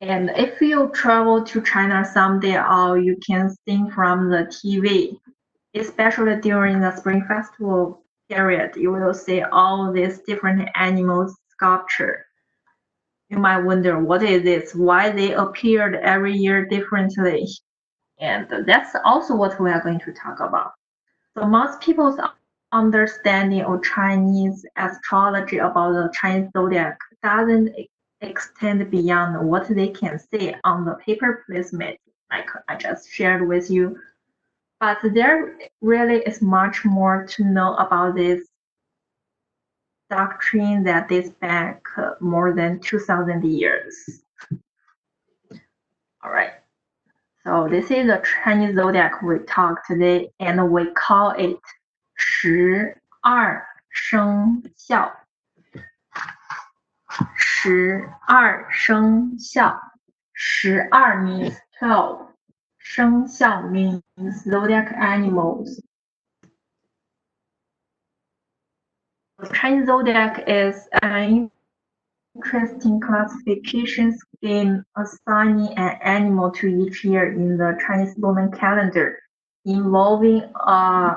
And if you travel to China someday, or you can see from the TV, especially during the Spring Festival period, you will see all these different animal sculpture. You might wonder, what is this? Why they appeared every year differently? And that's also what we are going to talk about. So most people's understanding of Chinese astrology about the Chinese zodiac doesn't extend beyond what they can see on the paper placement, like I just shared with you. But there really is much more to know about this doctrine that dates back more than 2,000 years. All right. So this is the Chinese zodiac we talk today, and we call it 12生肖。12生肖。12 means 12. 生肖 means zodiac animals. The Chinese zodiac is an interesting classification scheme assigning an animal to each year in the Chinese lunar calendar, involving a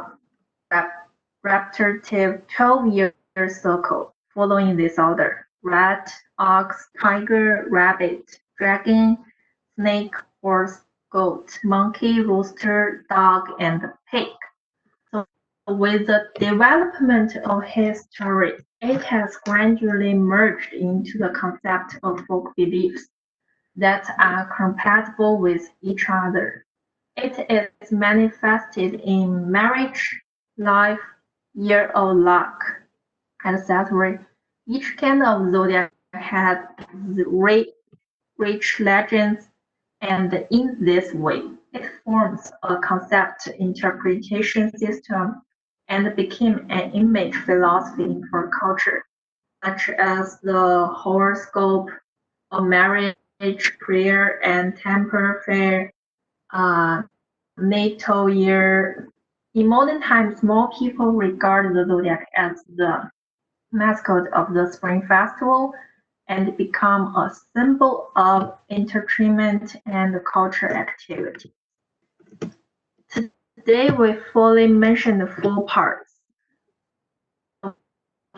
repetitive 12-year cycle following this order: rat, ox, tiger, rabbit, dragon, snake, horse, goat, monkey, rooster, dog, and pig. So with the development of history, it has gradually merged into the concept of folk beliefs that are compatible with each other. It is manifested in marriage, life, year of luck, etc. Each kind of zodiac has rich legends, and in this way, it forms a concept interpretation system and became an image philosophy for culture, such as the horoscope, a marriage prayer, and temple fair, natal year. In modern times, more people regard the zodiac as the mascot of the Spring Festival and become a symbol of entertainment and culture activity. Today we fully mention the four parts. The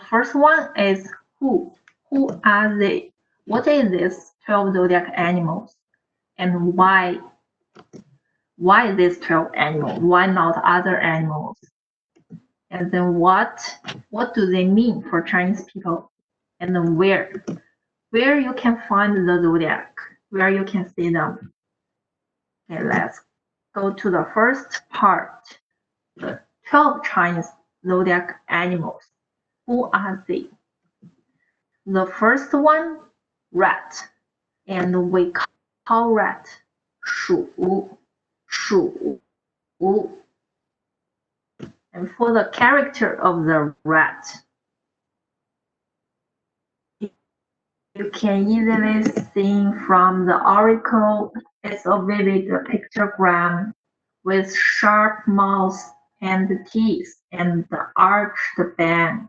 first one is who. Who are they? What is this 12 zodiac animals? And why these 12 animals? Why not other animals? And then what do they mean for Chinese people? And then where you can find the zodiac, where you can see them. Okay, let's go to the first part, the 12 Chinese zodiac animals. Who are they? The first one, rat, and we call rat 鼠. And for the character of the rat, you can easily see from the oracle. It's a vivid pictogram with sharp mouth and teeth and arched back,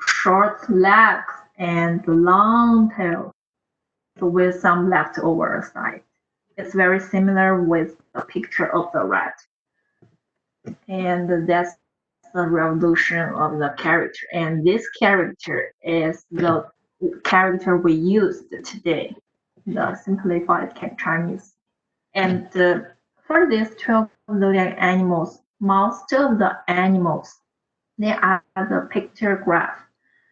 short legs, and long tail with some leftover side. It's very similar with the picture of the rat. And that's the revolution of the character. And this character is the character we used today, the simplified Chinese. And for these 12 zodiac animals, most of the animals, they are the pictograph.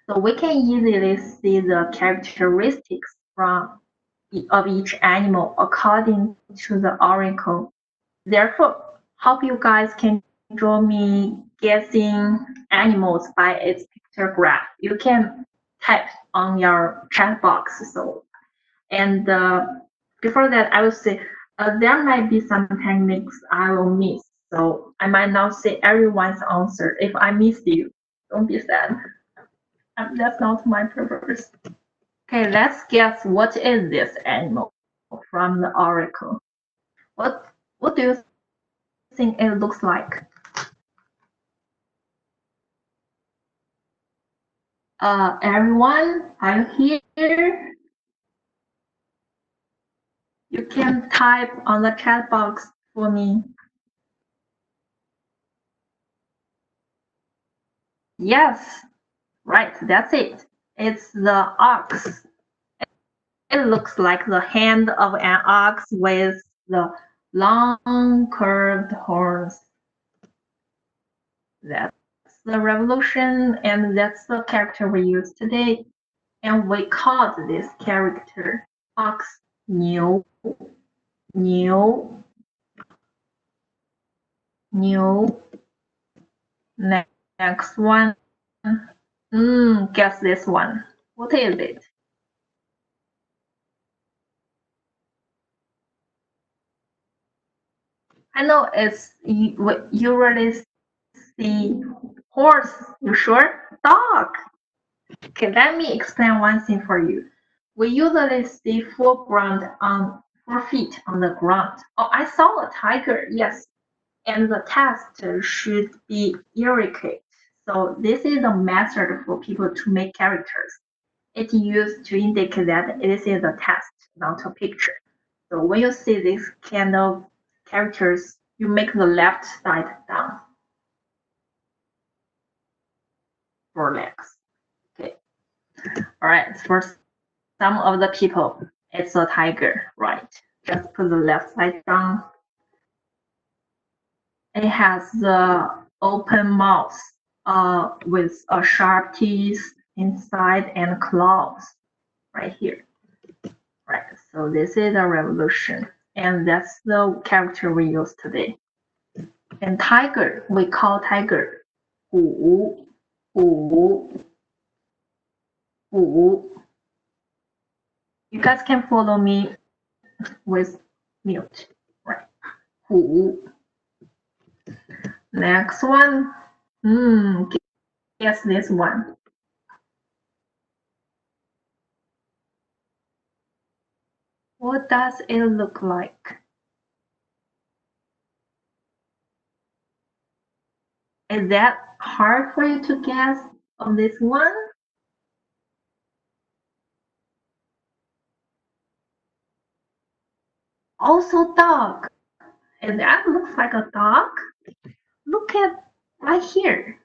So we can easily see the characteristics of each animal according to the oracle. Therefore, hope you guys can join me guessing animals by its pictograph. You can type on your chat box. So, and before that, I will say there might be some techniques I will miss. So I might not say everyone's answer. If I miss you, don't be sad. That's not my purpose. Okay, let's guess what is this animal from the oracle. What do you think it looks like? Everyone, are you here? You can type on the chat box for me. Yes, right, that's it. It's the ox. It looks like the hand of an ox with the long curved horns. That's the revolution, and that's the character we use today. And we called this character ox 牛 牛 牛. Next one. Guess this one. What is it? I know it's we usually see horse. You sure? Dog. Okay, let me explain one thing for you. We usually see 4 feet on the ground. Oh, I saw a tiger. Yes, and the test should be irrigate. So this is a method for people to make characters. It's used to indicate that this is a test, not a picture. So when you see this kind of characters, you make the left side down for legs. Okay. All right. For some of the people, it's a tiger, right? Just put the left side down. It has the open mouth with a sharp teeth inside and claws right here. Right, so this is a revolution, and that's the character we use today. And tiger, we call tiger 虎 虎 虎. You guys can follow me with mute, right? 虎. Next one. Guess this one. What does it look like? Is that hard for you to guess on this one? Also dog. And that looks like a dog. Look at right here.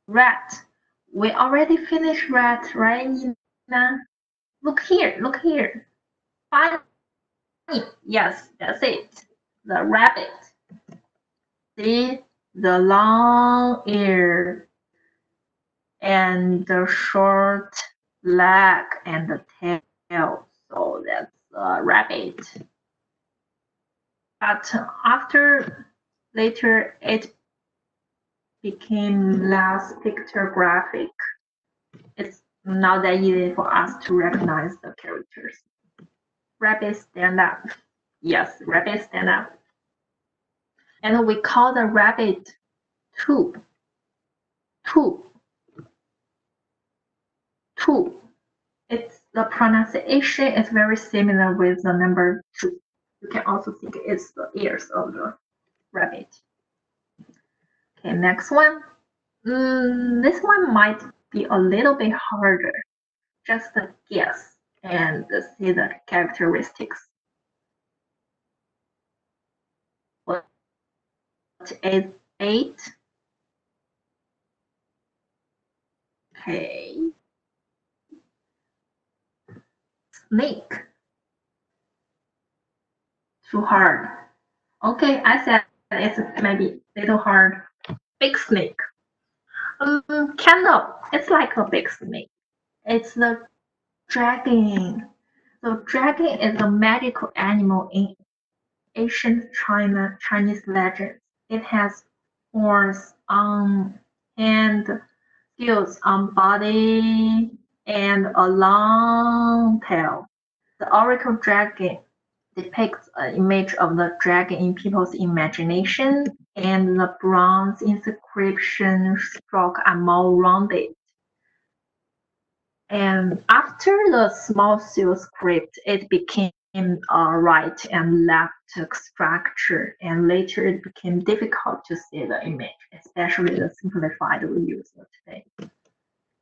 Rat. We already finished rat, right, Nina? Look here, look here. Funny. Yes, that's it. The rabbit. See the long ear and the short leg and the tail. So that's a rabbit. But after later it became less pictographic. It's not that easy for us to recognize the characters. Rabbit stand up. Yes, rabbit stand up. And we call the rabbit two. Two. Two. It's the pronunciation is very similar with the number 2. You can also think it's the ears of the rabbit. Okay, next one. This one might be a little bit harder. Just a guess and see the characteristics. What is 8? Okay. Snake. Too hard. Okay, I said it's maybe a little hard. Big snake. Kind of. It's like a big snake. It's the dragon. So dragon is a magical animal in ancient Chinese legends. It has horns on hand, scales on body, and a long tail. The oracle dragon depicts an image of the dragon in people's imagination, and the bronze inscription strokes are more rounded. And after the small seal script, it became a right and left structure, and later it became difficult to see the image, especially the simplified we use today.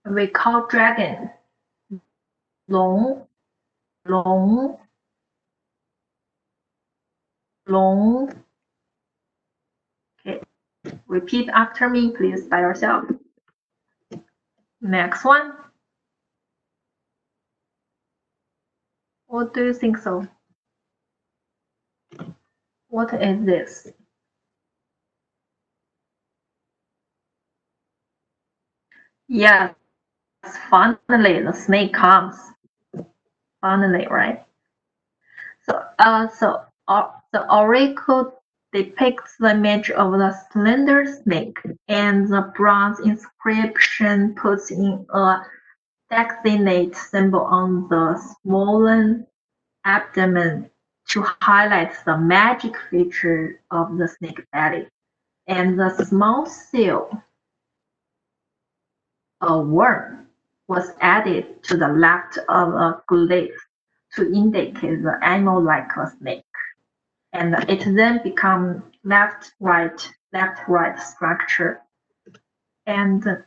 We call dragon 龙 龙龙. Okay, repeat after me, please, by yourself. Next one. What do you think so? What is this? Yes, finally the snake comes. Finally, right? The oracle depicts the image of the slender snake, and the bronze inscription puts in a designate symbol on the swollen abdomen to highlight the magic feature of the snake belly. And the small seal, a worm, was added to the left of a glyph to indicate the animal like a snake. And it then becomes left-right structure. And the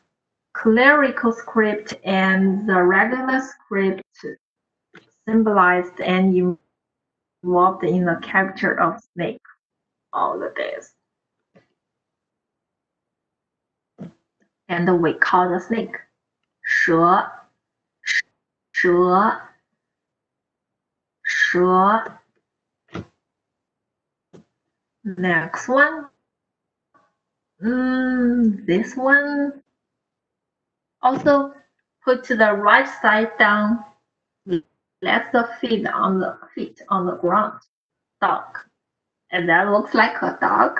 clerical script and the regular script symbolized and involved in the character of snake all the days. And we call the snake 蛇 Next one. This one. Also put the right side down. Let the feet on the ground. Dog. And that looks like a dog.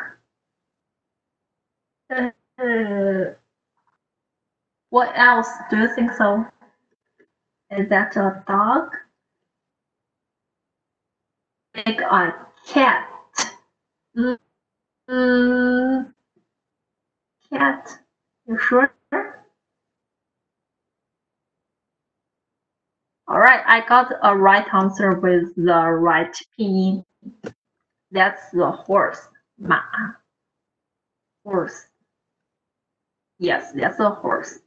What else do you think so? Is that a dog? Like a cat. Cat. You sure? Alright, I got a right answer with the right pinyin. That's the horse. 马 Horse. Yes, that's a horse.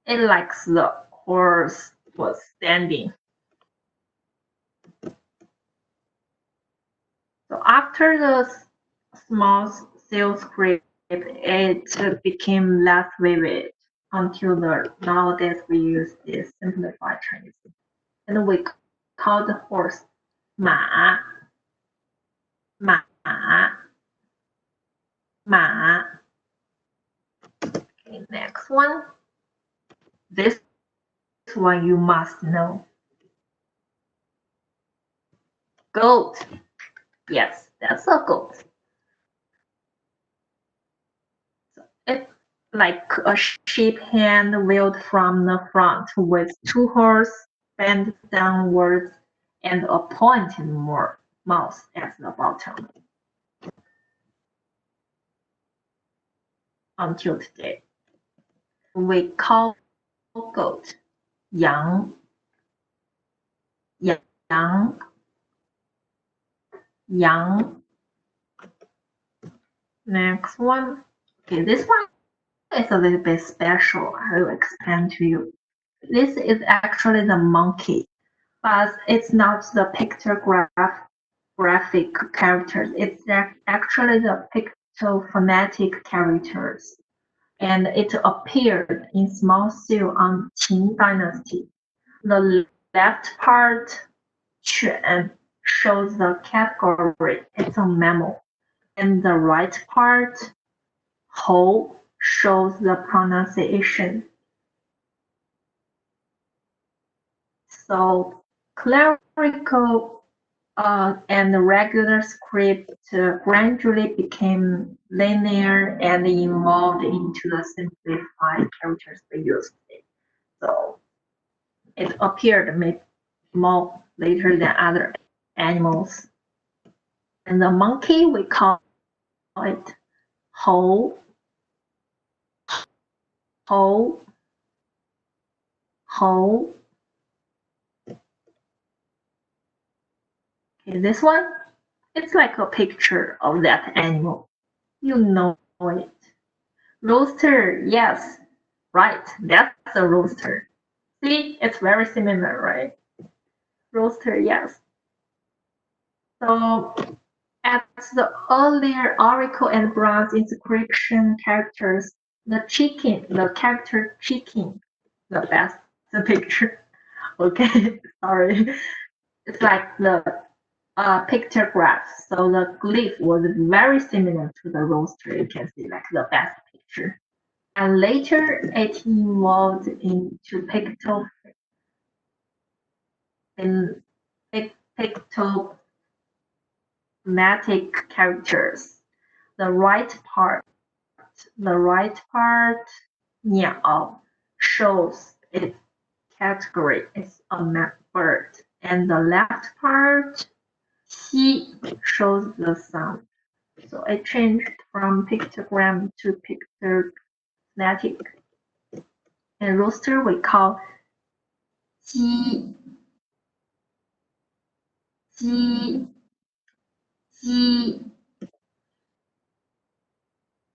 It likes the horse was standing. So after the small seal script, it became less vivid until nowadays we use this simplified Chinese. And we call the horse 马 Okay, next one. This one you must know. Goat. Yes, that's a goat. So it's like a sheep hand wheeled from the front with two horns bent downwards and a pointed mouth at the bottom. Until today, we call goat Yang. Next one. Okay, this one is a little bit special. I will explain to you. This is actually the monkey, but it's not the graphic characters. It's actually the pictophonetic characters. And it appeared in small seal on Qin Dynasty. The left part, Quan, shows the category. It's a mammal. And the right part, Hou, shows the pronunciation. So clerical and regular script gradually became linear and evolved into the simplified characters we use today. So it appeared more later than other animals. And the monkey, we call it Hou. Okay, this one, it's like a picture of that animal. You know it. Rooster, yes, right, that's a rooster. See, it's very similar, right? Rooster, yes. So as the earlier oracle and bronze inscription characters, the character chicken, the best the picture. Okay, sorry. It's like the pictograph. So the glyph was very similar to the rooster. You can see like the best picture. And later it evolved into pictomatic characters. The right part, Niao, shows its category is a bird, and the left part, Xi, shows the sound. So it changed from pictogram to pictomatic. And rooster we call Ji, Ji, Ji.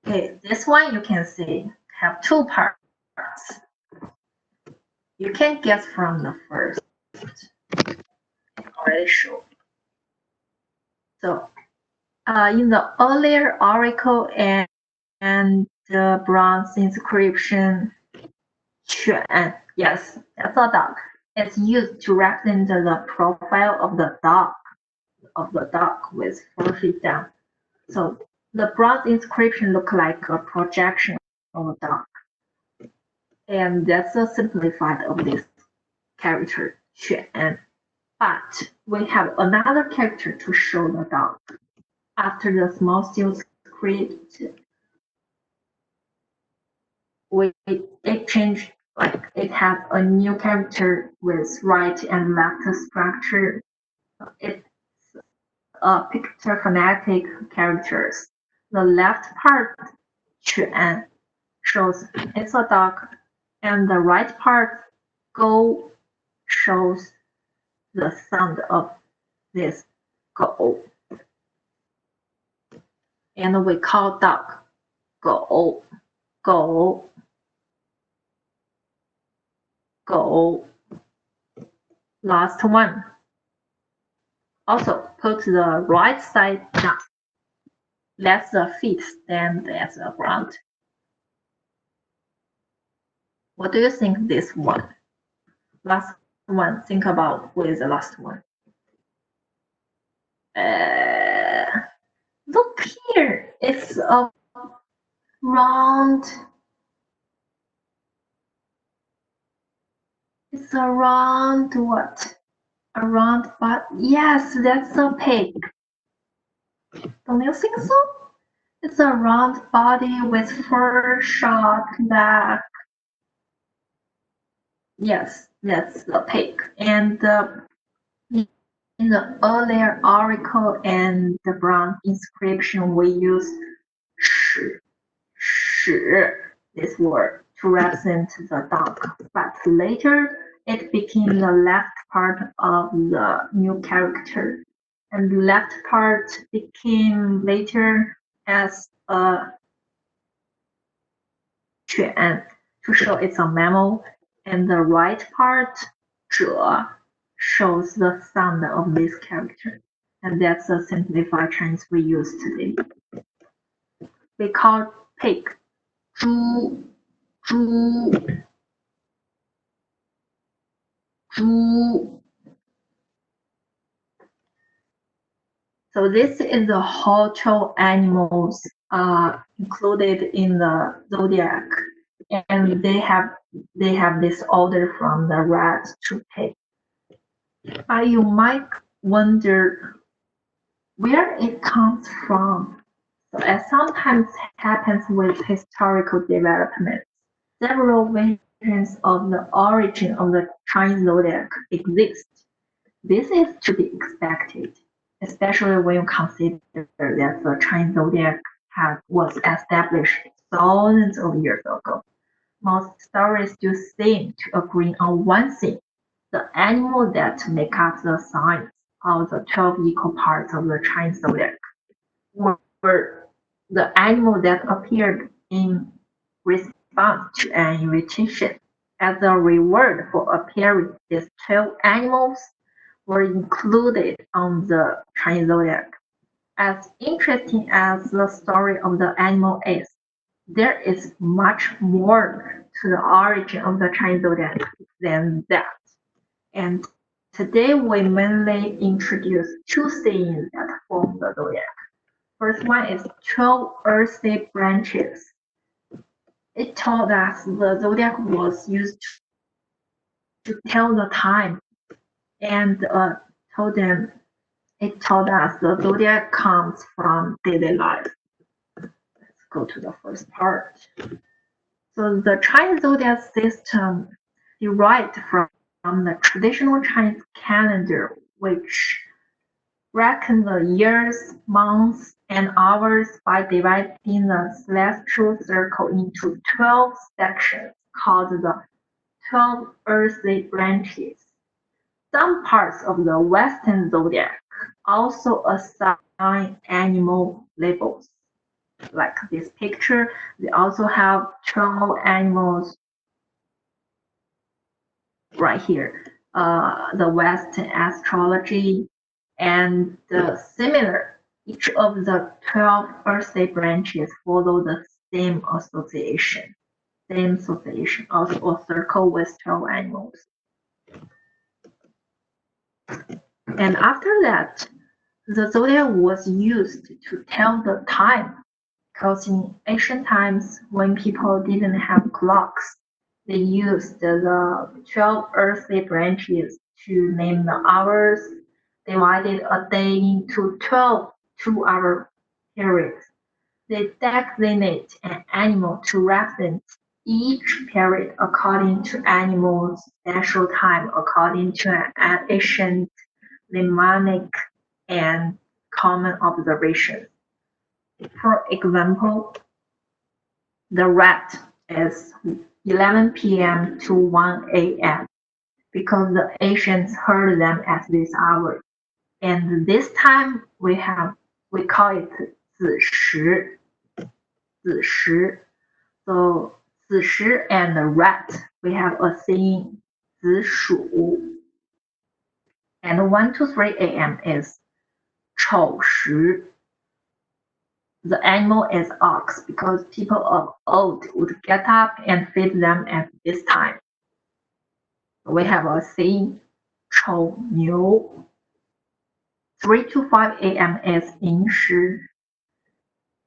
Okay, this one you can see have two parts. You can guess from the first. I already showed. So in the earlier oracle and the bronze inscription, Yuan, yes, that's a dog. It's used to represent the profile of the dog with 4 feet down. So the bronze inscription look like a projection of a dog. And that's a simplified of this character, Yuan. But we have another character to show the dog. After the small steel script, it changed, like it has a new character with right and left structure. It's a pictophonetic characters. The left part, Quan, shows it's a dog, and the right part, Go, shows the sound of this Go. And we call dog Go, Go, Go. Last one. Also put the right side down. Let the feet stand at the ground. What do you think this one? Last one. Think about with the last one. Look here. It's a round. It's a round what? A round, but yes, that's a pig. Don't you think so? It's a round body with fur, short back. Yes, that's the pig. And in the earlier oracle and the bronze inscription, we use 史, this word, to represent the dog. But later, it became the left part of the new character. And the left part became later as a 犬 to show it's a mammal, and the right part, 者, shows the sound of this character. And that's a simplified Chinese we use today. We call pig 猪, 猪, 猪. So this is the whole 12 animals included in the Zodiac, and they have this order from the rat to pig. You might wonder where it comes from. So as sometimes happens with historical developments, several versions of the origin of the Chinese zodiac exist. This is to be expected, especially when you consider that the Chinese zodiac was established thousands of years ago. Most stories do seem to agree on one thing: the animals that make up the signs of the 12 equal parts of the Chinese zodiac were the animals that appeared in response to an invitation. As a reward for appearing, these 12 animals were included on the Chinese zodiac. As interesting as the story of the animal is, there is much more to the origin of the Chinese zodiac than that. And today we mainly introduce two sayings that form the zodiac. First one is 12 earthly branches. It told us the zodiac was used to tell the time, and totem, it told us the zodiac comes from daily life. Let's go to the first part. So the Chinese zodiac system derived from the traditional Chinese calendar, which reckon the years, months, and hours by dividing the celestial circle into 12 sections called the 12 earthly branches. Some parts of the Western zodiac also assign animal labels. Like this picture, they also have 12 animals right here. The Western astrology and similar. Each of the 12 earthly branches follow the same association. Also a circle with 12 animals. And after that, the zodiac was used to tell the time, because in ancient times, when people didn't have clocks, they used the 12 earthly branches to name the hours, divided a day into 12 two-hour periods. They designate an animal to represent each period according to animal's special time, according to an ancient mnemonic and common observation. For example, the rat is 11 p.m. to 1 a.m. because the ancients heard them at this hour. And this time we call it 子时. So 子时and the rat, we have a saying 子鼠. And 1 to 3 a.m. is 丑时. The animal is ox because people of old would get up and feed them at this time. We have a saying 丑牛. 3 to 5 a.m. is 寅时.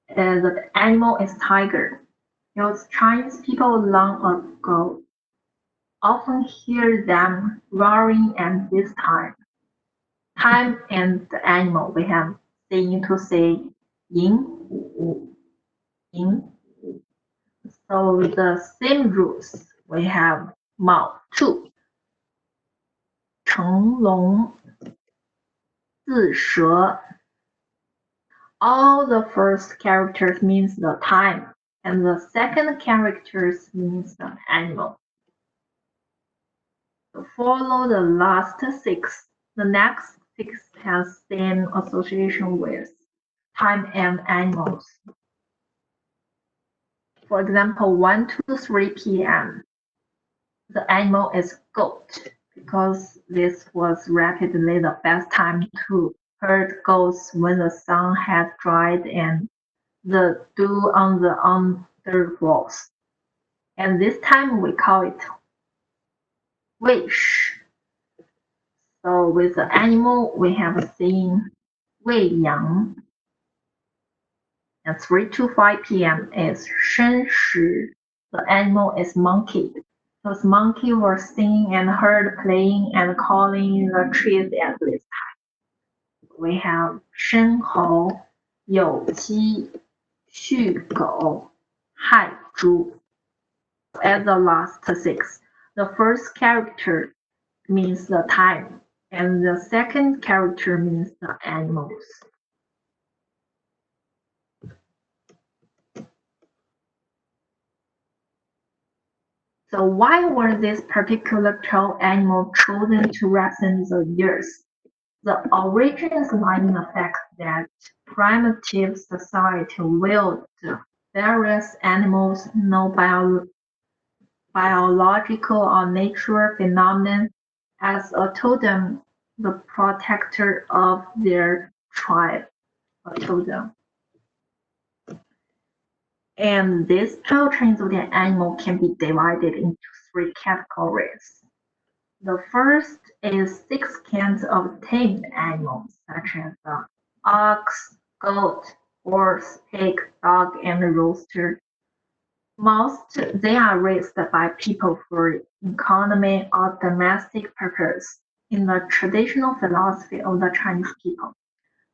The animal is tiger. Because Chinese people long ago often hear them roaring at this time. Time and the animal, we have saying to say 寅虎. So the same rules, we have 卯兔, 成龙, 巳蛇. All the first characters means the time, and the second characters means the animal. So follow the last 6. The next 6 has same association with time and animals. For example, 1 to 3 p.m. The animal is goat because this was rapidly the best time to herd goats when the sun had dried and the dew on the undergrowth. And this time we call it wish. So with the animal, we have a saying 喂羊. And 3 to 5 p.m. is 申时. The animal is monkey. Those monkeys were singing and heard playing and calling the trees at this time. We have 申猴, 酉鸡, 戌狗, 亥猪. As the last 6, the first character means the time, and the second character means the animals. So why were these particular 12 animals chosen to represent the years? The origins lie in the fact that primitive society willed various animals, no biological or natural phenomenon, as a totem the protector of their tribe, a totem. And this 12 Chinese zodiac animal can be divided into three categories. The first is 6 kinds of tamed animals, such as the ox, goat, horse, pig, dog, and rooster. Most they are raised by people for economy or domestic purpose. In the traditional philosophy of the Chinese people,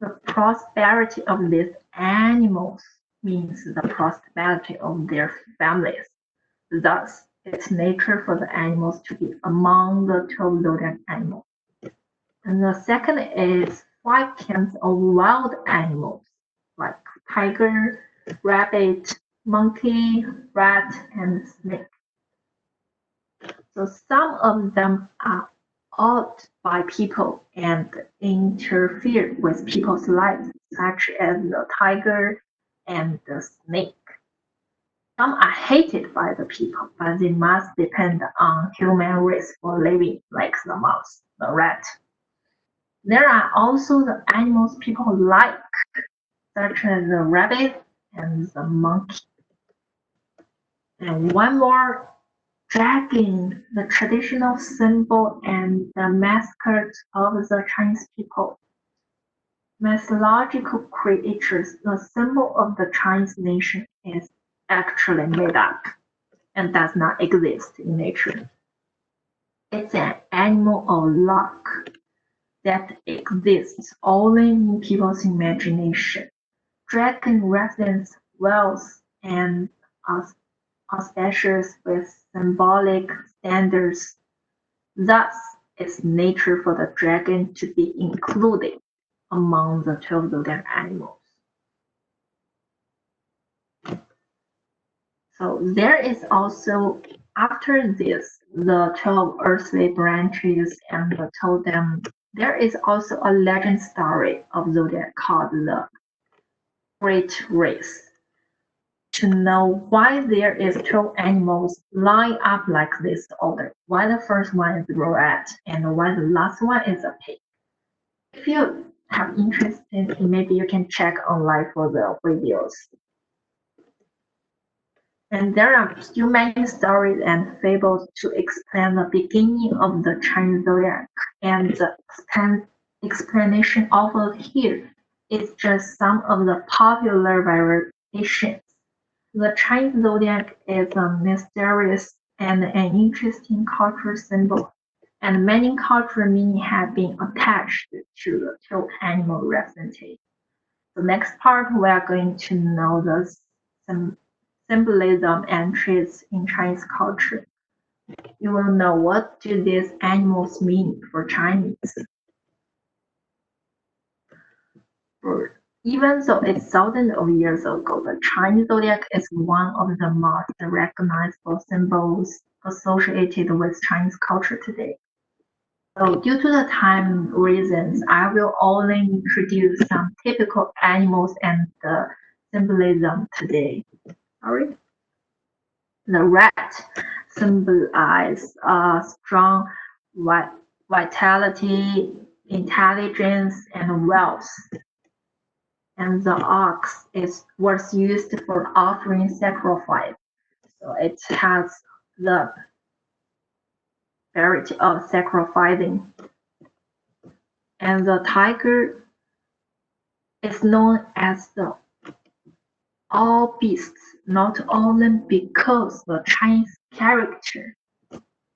the prosperity of these animals means the prosperity of their families. Thus, it's nature for the animals to be among the 12 zodiac animals. And the second is 5 kinds of wild animals, like tiger, rabbit, monkey, rat, and snake. So some of them are owned by people and interfere with people's lives, such as the tiger and the snake. Some are hated by the people, but they must depend on human race for living, like the mouse, the rat. There are also the animals people like, such as the rabbit and the monkey. And one more, dragon, the traditional symbol and the mascot of the Chinese people. Mythological creatures, the symbol of the Chinese nation is actually made up and does not exist in nature. It's an animal of luck that exists only in people's imagination. Dragon represents wealth and auspicious with symbolic standards. Thus, it's nature for the dragon to be included among the 12 zodiac animals. So there is also, after this, the 12 earthly branches and the totem, there is also a legend story of Zodiac called the Great Race. To know why there is 12 animals lined up like this order, why the first one is the rat and why the last one is a pig. If you have interest in it, maybe you can check online for the videos. And there are still many stories and fables to explain the beginning of the Chinese zodiac, and the explanation offered here is just some of the popular variations. The Chinese zodiac is a mysterious and an interesting cultural symbol, and many cultural meanings have been attached to the 12 animal representation. The next part we are going to know the symbolism and traits in Chinese culture. You will know what do these animals mean for Chinese. Even though it's thousands of years ago, the Chinese zodiac is one of the most recognizable symbols associated with Chinese culture today. So due to the time reasons, I will only introduce some typical animals and the symbolism today. Sorry. The rat symbolizes strong vitality, intelligence, and wealth. And the ox was used for offering sacrifice. So it has the variety of sacrificing. And the tiger is known as the all beasts, not only because the Chinese character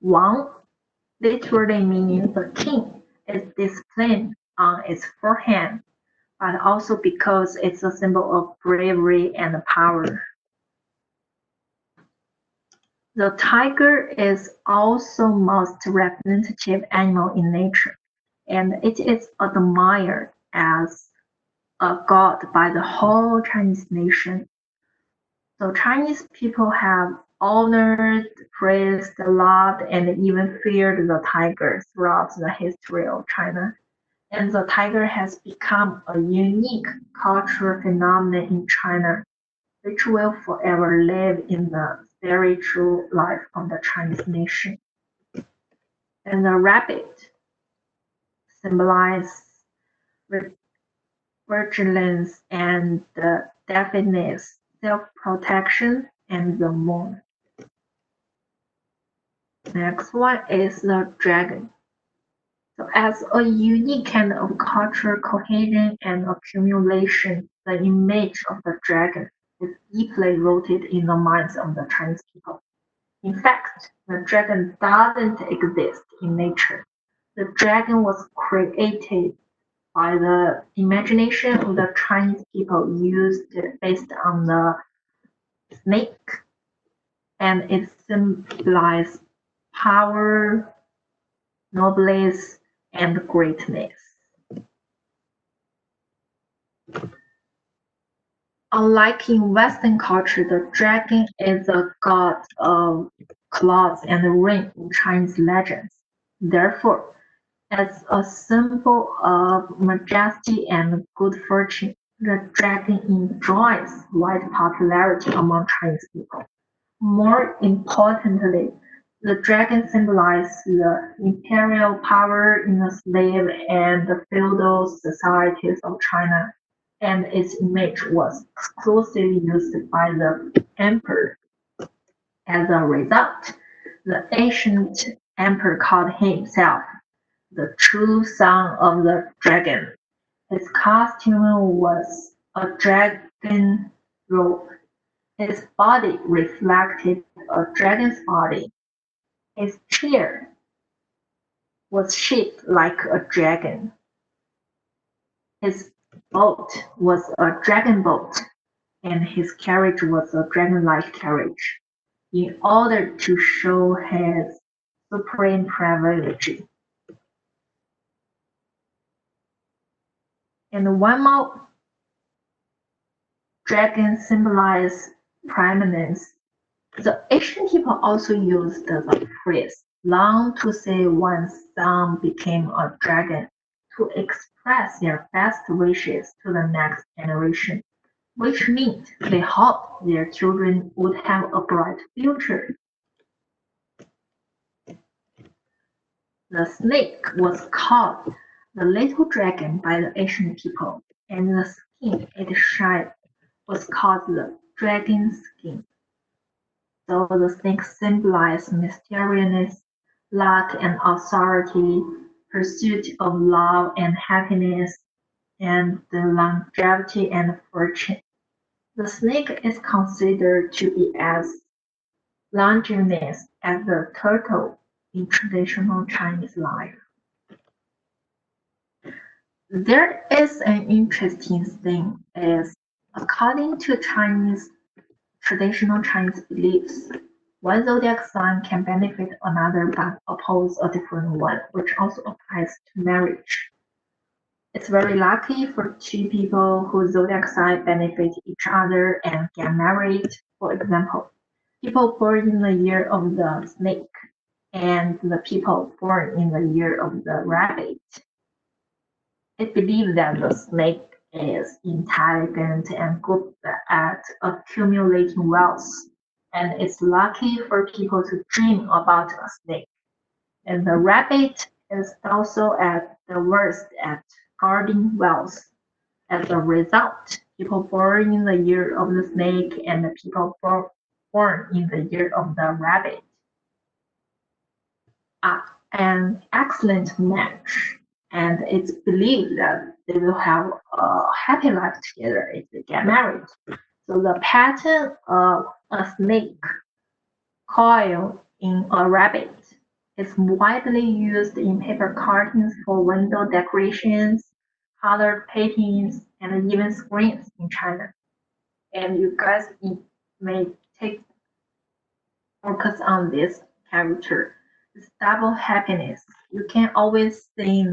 Wang, literally meaning the king, is displayed on its forehead, but also because it's a symbol of bravery and power. The tiger is also most representative animal in nature, and it is admired as a god by the whole Chinese nation. So Chinese people have honored, praised, loved, and even feared the tiger throughout the history of China. And the tiger has become a unique cultural phenomenon in China, which will forever live in the spiritual life of the Chinese nation. And the rabbit symbolize vigilance and deafness, self-protection, and the moon. Next one is the dragon. So as a unique kind of cultural cohesion and accumulation, the image of the dragon is deeply rooted in the minds of the Chinese people. In fact, the dragon doesn't exist in nature. The dragon was created by the imagination of the Chinese people used based on the snake, and it symbolizes power, noblesse, and greatness. Unlike in Western culture, the dragon is a god of claws and rain in Chinese legends. Therefore, as a symbol of majesty and good fortune, the dragon enjoys wide popularity among Chinese people. More importantly, the dragon symbolizes the imperial power in the slave and the feudal societies of China, and its image was exclusively used by the emperor. As a result, the ancient emperor called himself the true son of the dragon. His costume was a dragon robe. His body reflected a dragon's body. His chair was shaped like a dragon. His boat was a dragon boat, and his carriage was a dragon-like carriage, in order to show his supreme privilege. And one more dragon symbolizes preeminence. The ancient people also used the phrase "long to say one's son became a dragon" to express their best wishes to the next generation, which means they hoped their children would have a bright future. The snake was called the little dragon by the ancient people, and the skin it shed was called the dragon skin. So the snake symbolized mysteriousness, luck and authority, pursuit of love and happiness, and the longevity and fortune. The snake is considered to be as longevous as the turtle in traditional Chinese life. There is an interesting thing is, according to traditional Chinese beliefs, one zodiac sign can benefit another but oppose a different one, which also applies to marriage. It's very lucky for two people whose zodiac sign benefit each other and get married. For example, people born in the year of the snake and the people born in the year of the rabbit. It's believed that the snake is intelligent and good at accumulating wealth, and it's lucky for people to dream about a snake. And the rabbit is also at the worst at guarding wealth. As a result, people born in the year of the snake and the people born in the year of the rabbit are an excellent match, and it's believed that they will have a happy life together if they get married. So the pattern of a snake coil in a rabbit is widely used in paper cartons for window decorations, colored paintings, and even screens in China. And you guys may take focus on this character. It's double happiness. You can always see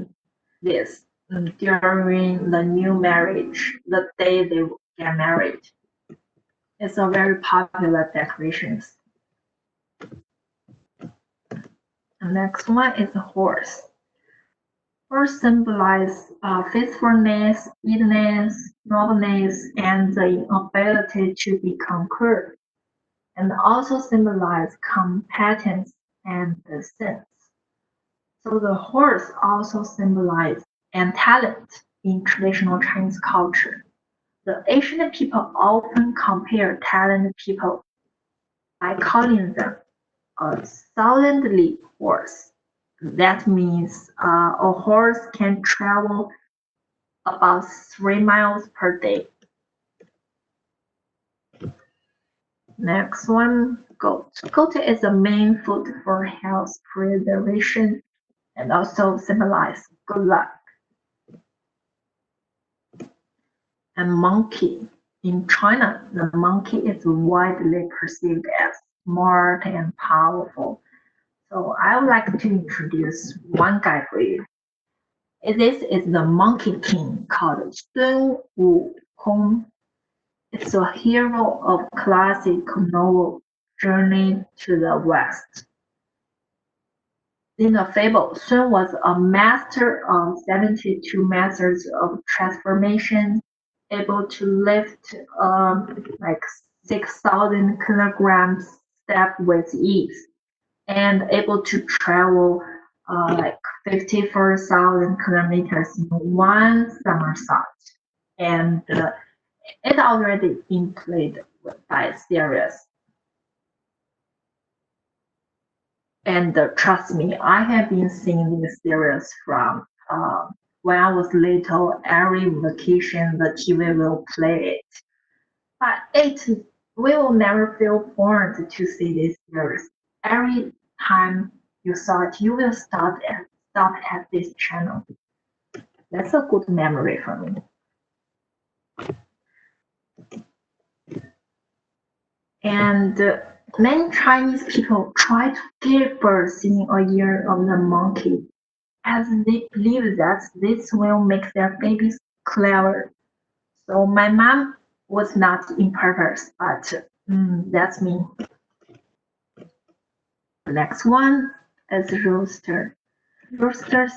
this during the new marriage, the day they get married. It's a very popular decorations. The next one is a horse. Horse symbolize faithfulness, speediness, nobleness, and the ability to be conquered, and also symbolize competence and the sense. So the horse also symbolizes and talent in traditional Chinese culture. The ancient people often compare talented people by calling them a solidly horse. That means a horse can travel about 3 miles per day. Next one, goat. Goat is the main food for health preservation and also symbolize good luck. And monkey. In China, the monkey is widely perceived as smart and powerful. So I would like to introduce one guy for you. This is the Monkey King called Sun Wukong. It's a hero of classic novel Journey to the West. In the fable, Sun was a master of 72 methods of transformation, able to lift like 6,000 kilograms step with ease, and able to travel like 54,000 kilometers in one somersault. And it already been played by a series. And trust me, I have been seeing this series from when I was little. Every vacation, the TV will play it, but we will never feel bored to see this series. Every time you saw it, you will stop at this channel. That's a good memory for me. And many Chinese people try to give birth in a year of the monkey, as they believe that this will make their babies clever. So my mom was not in purpose, but that's me. The next one is rooster. Roosters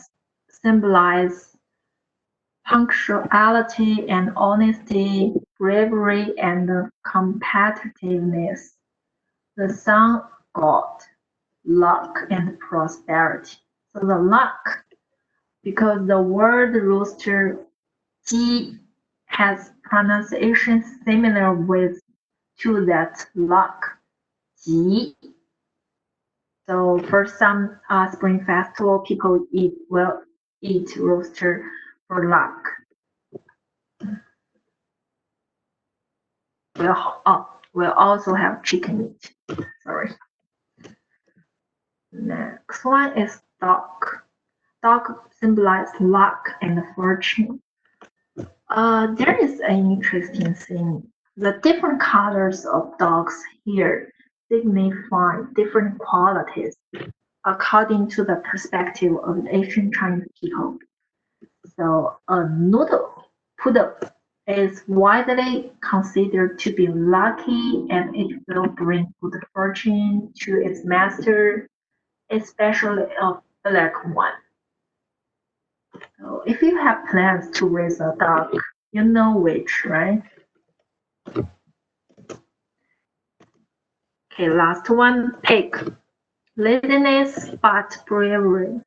symbolize punctuality and honesty, bravery and competitiveness. The sun god, luck and prosperity. So the luck, because the word rooster, ji, has pronunciation similar with to that luck, ji. So for some spring festival, people will eat rooster for luck. We'll also have chicken meat. Sorry. Next one is dog. Dog symbolizes luck and fortune. There is an interesting thing. The different colors of dogs here signify different qualities according to the perspective of the ancient Chinese people. So a noodle poodle is widely considered to be lucky and it will bring good fortune to its master, especially a black one. So if you have plans to raise a dog, you know which, right? Okay, last one, pig. Laziness but bravery.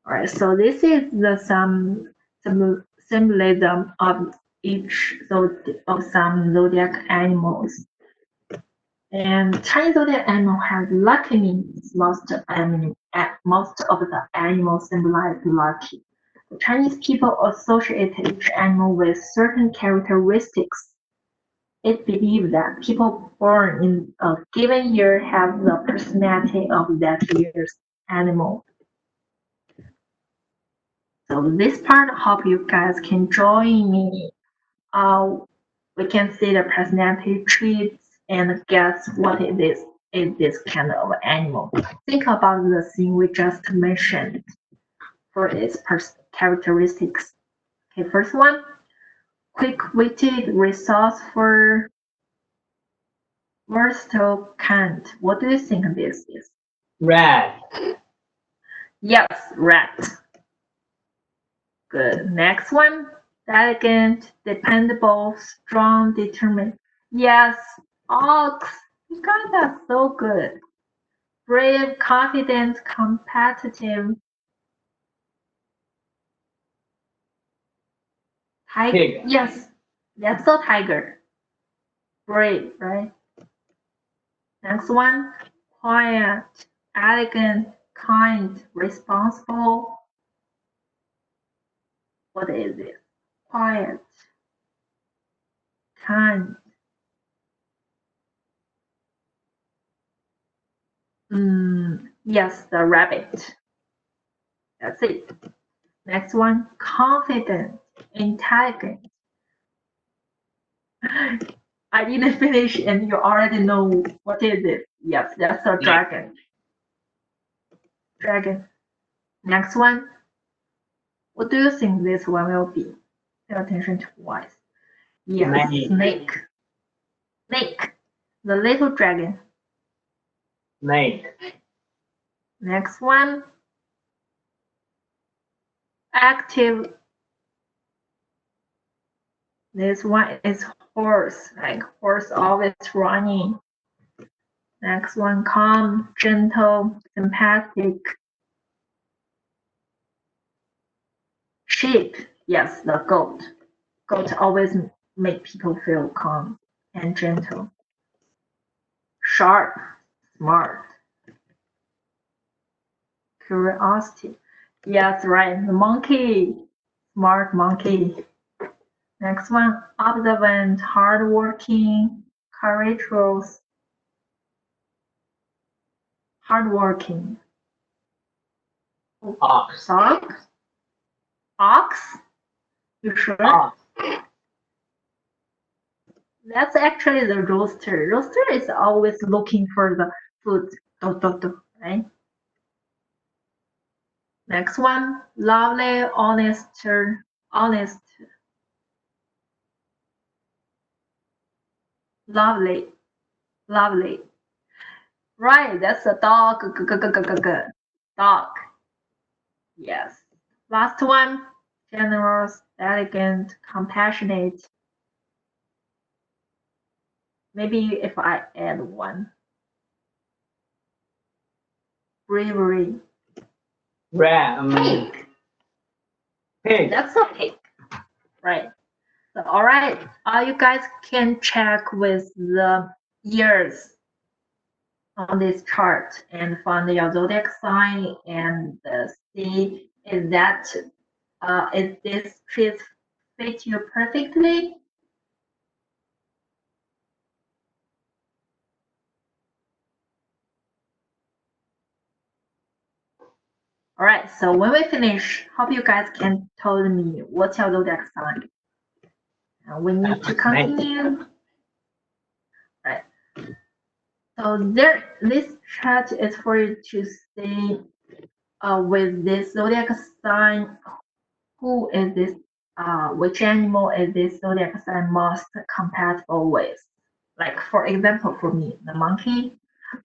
Alright, so this is the symbolism of each of some zodiac animals. And Chinese zodiac animal has lucky means most of the animals symbolize lucky. The Chinese people associate each animal with certain characteristics. It believed that people born in a given year have the personality of that year's animal. So this part, I hope you guys can join me. We can see the personality traits and guess what it is this kind of animal. Think about the thing we just mentioned for its characteristics. Okay, first one, quick-witted, resourceful, versatile, kind. What do you think this is? Rat. Yes, rat. Good. Next one, elegant, dependable, strong, determined. Yes, ox. You guys are so good. brave, confident, competitive. Pig. Yes, that's a tiger. Brave, right? Next one, quiet, elegant, kind, responsible. What is it? Quiet, kind. Yes, the rabbit. That's it. Next one, confident, intelligent. I didn't finish and you already know what is it. Yes, that's a dragon. Dragon. Next one. What do you think this one will be? Pay attention to wise. Yes, snake. Snake. The little dragon. Snake. Next one. Active. This one is horse, like horse always running. Next one, calm, gentle, sympathetic. Sheep, yes, the goat. Goat always make people feel calm and gentle. Sharp, smart. Curiosity, yes, right. The monkey, smart monkey. Next one, observant, hardworking, courageous, hardworking. Ox. Ox? Ox? You sure? Ox. That's actually the rooster. Rooster is always looking for the food. Right? Next one, lovely, honest, honest, lovely, lovely. Right, that's a dog. Dog. Yes. Last one, generous, elegant, compassionate. Maybe if I add one. Bravery. Pig. Pig. That's a pig. Right. So, all right. You guys can check with the years on this chart and find your zodiac sign and see is that is this treat fit you perfectly. All right, so when we finish, hope you guys can tell me what's your zodiac sign. We need to continue. Right. So this chart is for you to see with this zodiac sign, who is this, which animal is this zodiac sign most compatible with. Like for example, for me, the monkey,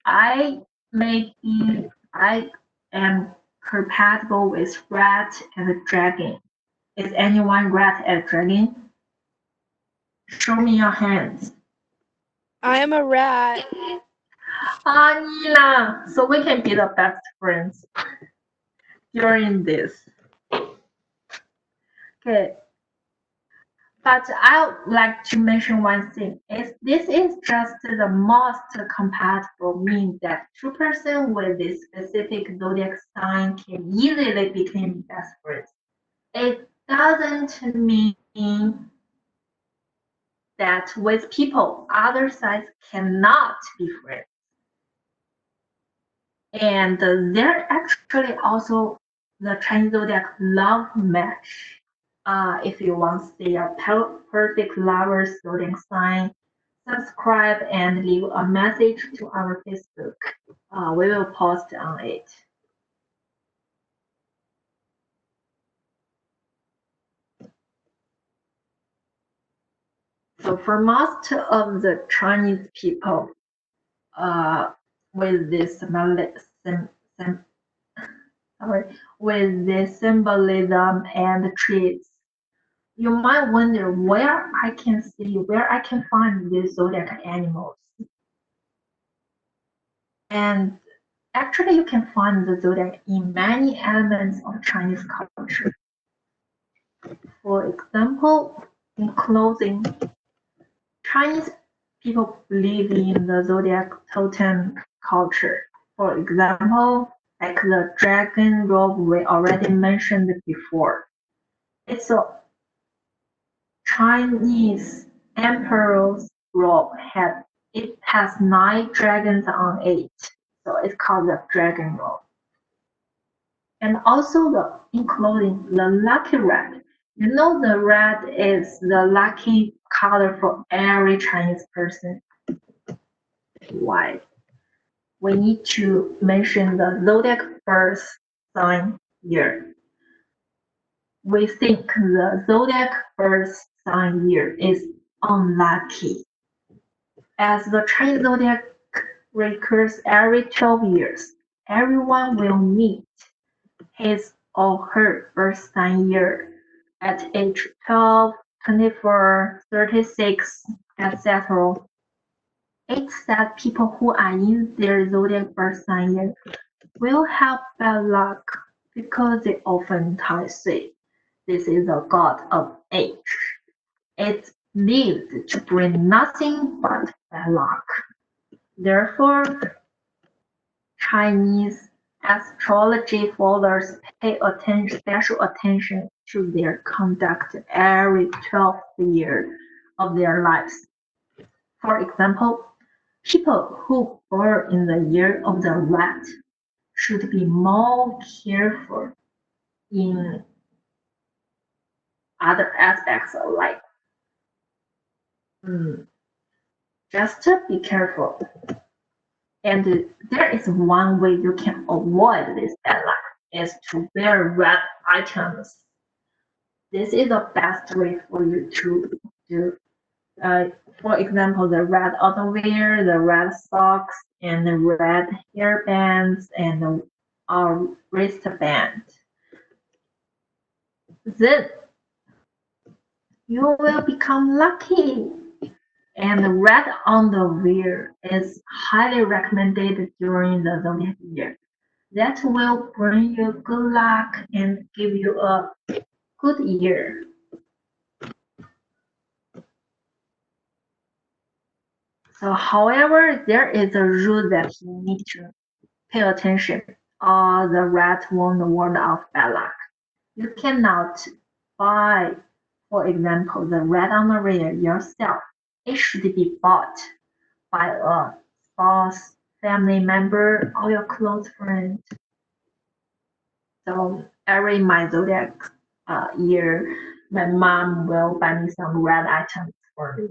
I am compatible with rat and dragon. Is anyone rat and dragon? Show me your hands. I am a rat. Nila, so we can be the best friends during this. Okay. But I would like to mention one thing. This is just the most compatible, means that two persons with this specific zodiac sign can easily become best friends. It doesn't mean that with people other sides cannot be friends. And they're actually also the Chinese zodiac love match. If you want to see a perfect lovers zodiac sign, subscribe and leave a message to our Facebook. We will post on it. So for most of the Chinese people, with this with this symbolism and traits, you might wonder where I can find these zodiac animals. And Actually, you can find the zodiac in many elements of Chinese culture. For example, in clothing, Chinese people believe in the zodiac totem culture. For example, like the dragon robe we already mentioned before. It's a Chinese emperor's robe. It has 9 dragons on it, so it's called the dragon robe. And also in clothing, the lucky red. You know the red is the lucky color for every Chinese person. Why? We need to mention the zodiac birth sign year. We think the zodiac birth sign year is unlucky, as the Chinese zodiac recurs every 12 years. Everyone will meet his or her birth sign year at age 12, 24, 36, etc. It's that people who are in their zodiac birth sign year will have bad luck because they oftentimes say this is a god of age. It's believed to bring nothing but bad luck. Therefore, Chinese astrology followers pay special attention to their conduct every 12th year of their lives. For example, people who born in the year of the rat should be more careful in other aspects of life. Just be careful. And there is one way you can avoid this bad luck, is to wear red items. This is the best way for you to do. For example, the red underwear, the red socks, and the red hairbands, and the wristband. Then you will become lucky. And red underwear is highly recommended during the zodiac year. That will bring you good luck and give you a good year. So, however, there is a rule that you need to pay attention, or the rat won't warn of bad luck. You cannot buy, for example, the red underwear yourself. It should be bought by a spouse, family member, or your close friend. So every my zodiac year, my mom will buy me some red items for me.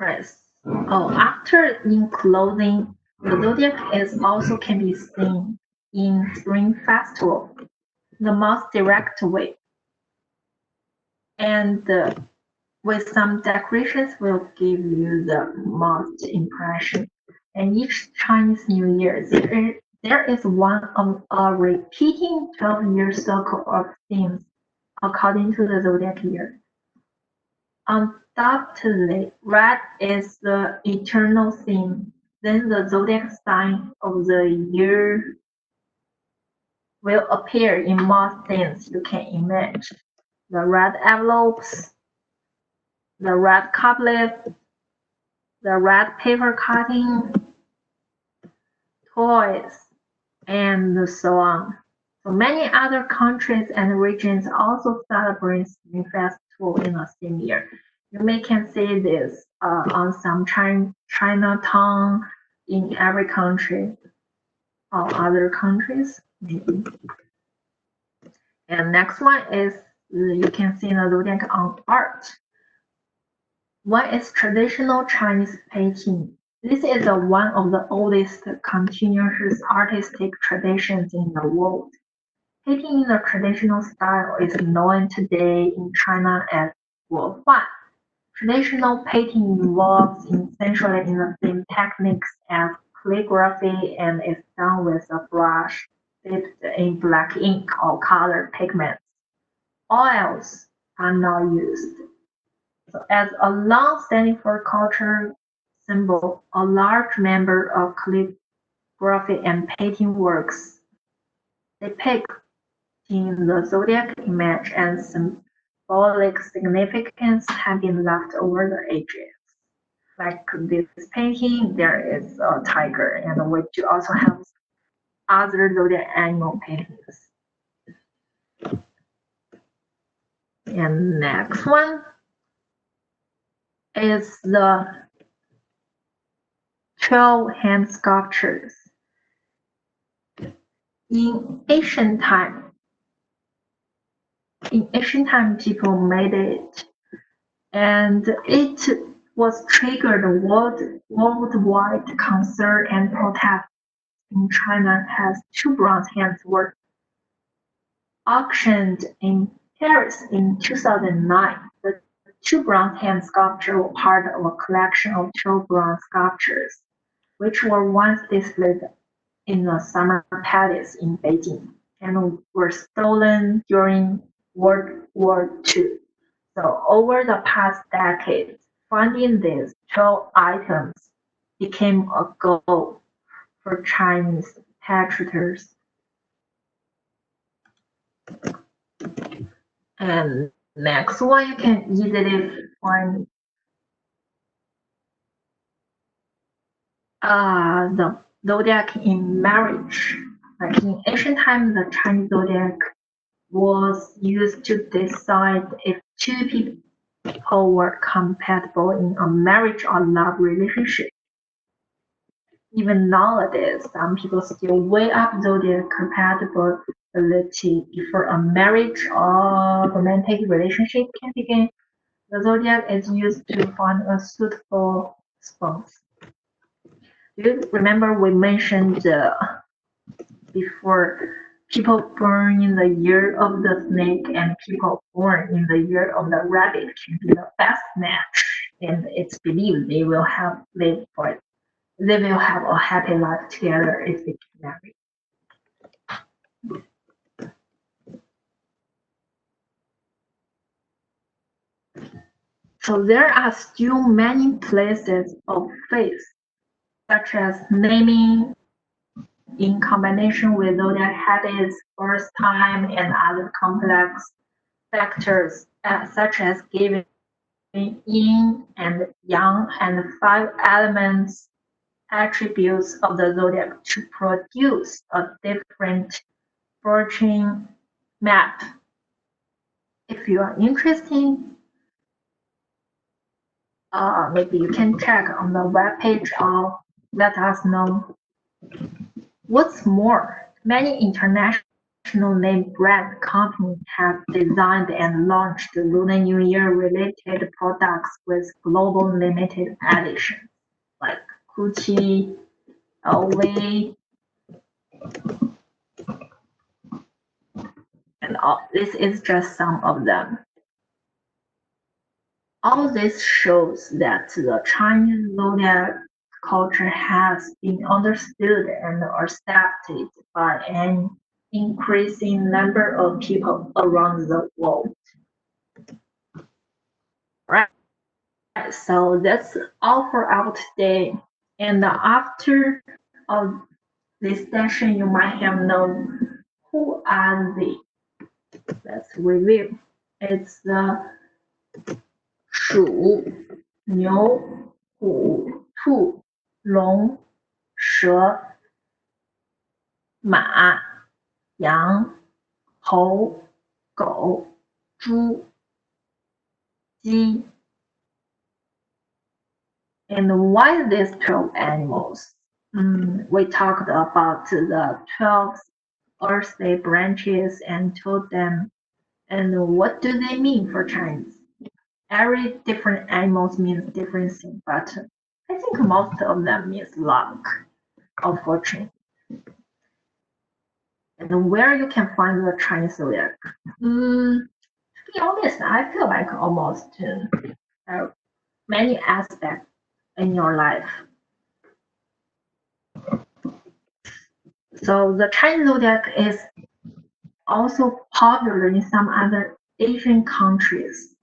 Right. Oh, after in clothing, the zodiac is also can be seen in Spring Festival, the most direct way. And with some decorations will give you the most impression. And each Chinese New Year, there is one of a repeating 12-year cycle of themes according to the zodiac year. Undoubtedly, red is the eternal theme. Then the zodiac sign of the year will appear in most things you can imagine. The red envelopes, the red couplet, the red paper cutting, toys, and so on. So many other countries and regions also celebrate Spring Festival in the same year. You may can see this on some Chinatown in every country or other countries maybe. And next one is you can see the zodiac on art. One is traditional Chinese painting. This is one of the oldest continuous artistic traditions in the world. Painting in the traditional style is known today in China as Guohuan. Traditional painting involves essentially in the same techniques as calligraphy and is done with a brush dipped in black ink or colored pigments. Oils are not used. So as a long-standing for culture symbol, a large number of calligraphy and painting works depicting the zodiac image and symbolic significance have been left over the ages. Like this painting, there is a tiger, and we do also have other zodiac animal paintings. And next one is the 12 hand sculptures. In ancient time, people made it, and it was triggered worldwide concern and protest. In China, has 2 bronze hands were auctioned in Paris in 2009. The 2 bronze hand sculptures were part of a collection of 12 bronze sculptures, which were once displayed in the summer palace in Beijing and were stolen during World War II. So over the past decades, finding these 12 items became a goal for Chinese patriots. And next one, you can easily find the zodiac in marriage. Like in ancient times, the Chinese zodiac was used to decide if 2 people were compatible in a marriage or love relationship. Even nowadays, some people still weigh up zodiac compatibility before a marriage or romantic relationship can begin. The zodiac is used to find a suitable spouse. Do you remember we mentioned before people born in the year of the snake and people born in the year of the rabbit can be the best match, and it's believed they will have a happy life together if they get married. So there are still many places of faith, such as naming in combination with zodiac habits, birth time, and other complex factors, such as giving yin and yang and 5 elements attributes of the zodiac to produce a different fortune map. If you are interested, maybe you can check on the webpage or let us know. What's more, many international name brand companies have designed and launched Lunar New Year related products with global limited editions, like Gucci, LV, and all. This is just some of them. All this shows that the Chinese zodiac culture has been understood and accepted by an increasing number of people around the world. Right. So that's all for our today. And after this session, you might have known who are they. Let's review. It's the 鼠、牛、虎、兔、龙、蛇、马、羊、猴、狗、猪、鸡. And why these 12 animals? We talked about the 12 earthly branches and totem. And what do they mean for Chinese? Every different animals means different thing, but I think most of them means luck or fortune. And where you can find the Chinese zodiac? To be honest, I feel like almost many aspects in your life. So the Chinese zodiac is also popular in some other Asian countries.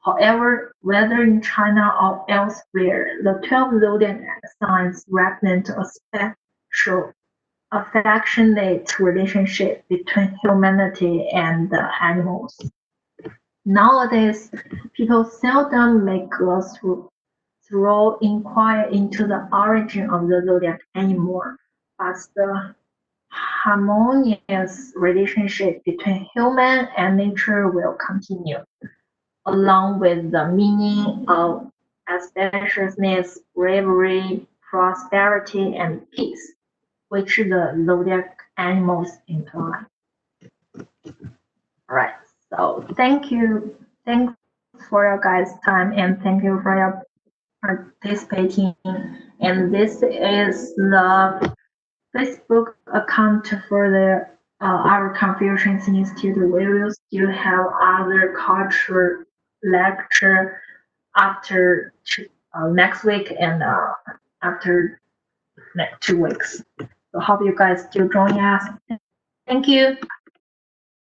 However, whether in China or elsewhere, the 12 zodiac signs represent a special affectionate relationship between humanity and the animals. Nowadays, people seldom make a thorough inquiry into the origin of the zodiac anymore, but the harmonious relationship between human and nature will continue, along with the meaning of auspiciousness, bravery, prosperity, and peace, which the zodiac animals imply. Alright, so thank you. Thanks for your guys' time and thank you for your participating. And this is the Facebook account for the our Confucius Institute. We will still have other culture lecture after next week and after next 2 weeks. So hope you guys still join us. Thank you.